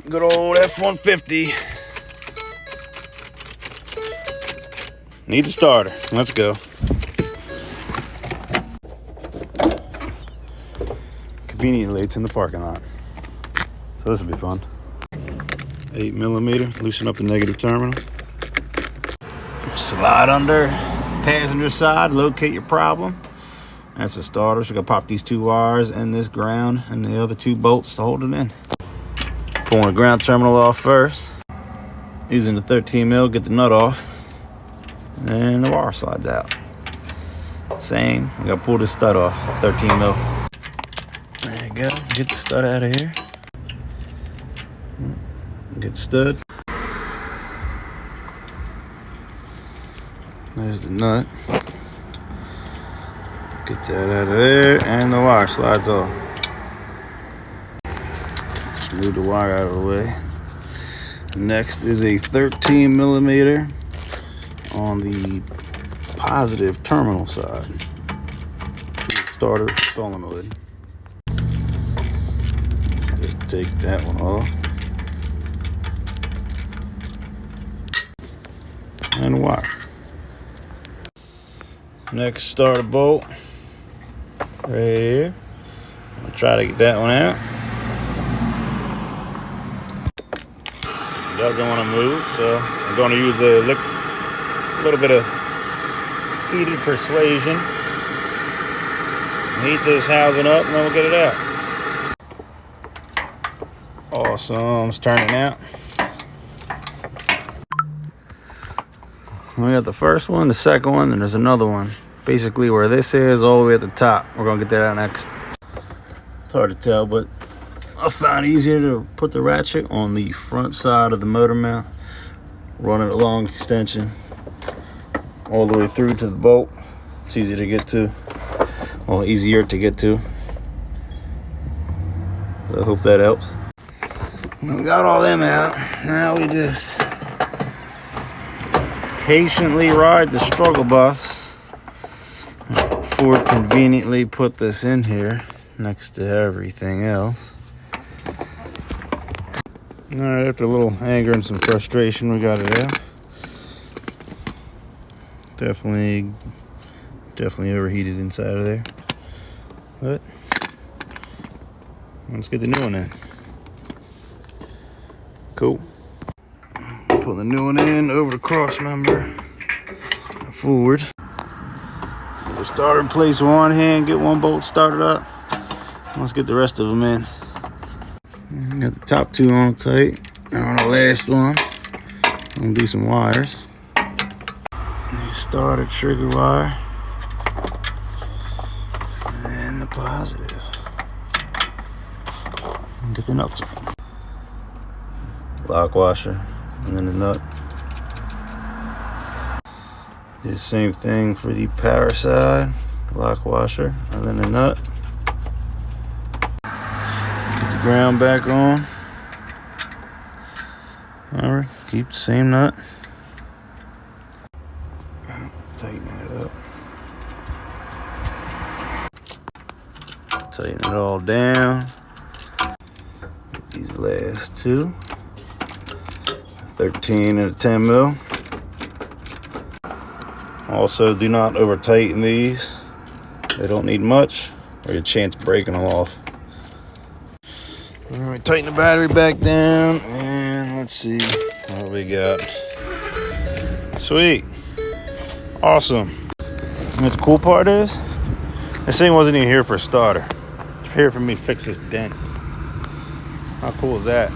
Good old F150. Needs a starter. Let's go. Conveniently, it's in the parking lot. So this will be fun. 8mm, loosen up the negative terminal. Slide under passenger side, locate your problem. That's a starter, so we're gonna pop these 2 wires and this ground and the other 2 bolts to hold it in. Pulling the ground terminal off first. Using the 13mm, get the nut off. And the wire slides out. Same, we gotta pull this stud off, 13mm. There you go, get the stud out of here. Get the stud. There's the nut. Get that out of there, and the wire slides off. Move the wire out of the way. Next is a 13mm on the positive terminal side. Starter solenoid. Just take that one off. And the wire. Next starter bolt. Right here. I'll try to get that one out. Doesn't want to move, so I'm going to use a little bit of heated persuasion. Heat this housing up and then we'll get it out. Awesome, it's turning out. We got the first one, the second one, and there's another one. Basically where this is, all the way at the top. We're gonna get that out next. It's hard to tell, but I found it easier to put the ratchet on the front side of the motor mount. Run it along extension all the way through to the bolt. It's easy to get to, well, easier to get to. So I hope that helps. We got all them out. Now we just patiently ride the struggle bus. Ford conveniently put this in here next to everything else. All right, after a little anger and some frustration, we got it out. Definitely overheated inside of there. But let's get the new one in. Cool. Put the new one in over the cross member. Forward. The starter in place with one hand, get one bolt started up. Let's get the rest of them in. Got the top 2 on tight. And on the last one, I'm gonna do some wires. Starter trigger wire. And the positive. And get the nuts on. Lock washer. And then the nut. Do the same thing for the power side. Lock washer. And then the nut. Get the ground back on. Alright, keep the same nut. Tighten that up. Tighten it all down. Get these last 2. 13 and a 10mm. Also, do not over tighten these. They don't need much, or your chance of breaking them off. All right, tighten the battery back down, and let's see what we got. Sweet. Awesome. And the cool part is, this thing wasn't even here for a starter. It's here for me to fix this dent. How cool is that?